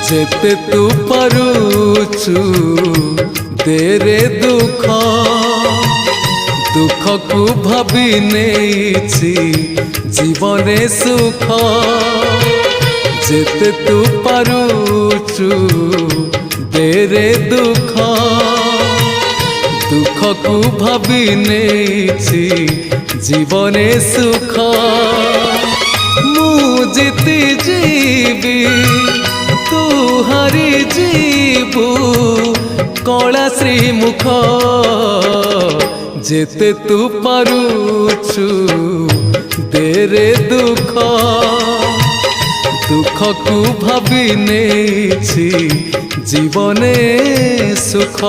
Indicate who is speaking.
Speaker 1: जेते तू पारुचु तेरे दुख दुख को भाभी नेछि जीवने सुख जेते तू पारुचु तेरे दुख दुख को भाभी नेछि जीवने सुख मु जीती जीवी तू हारी जीवु कला श्रीमुख जेते तू पारुचु तेरे दुख दुख को भाभी नेछि जीवने सुख।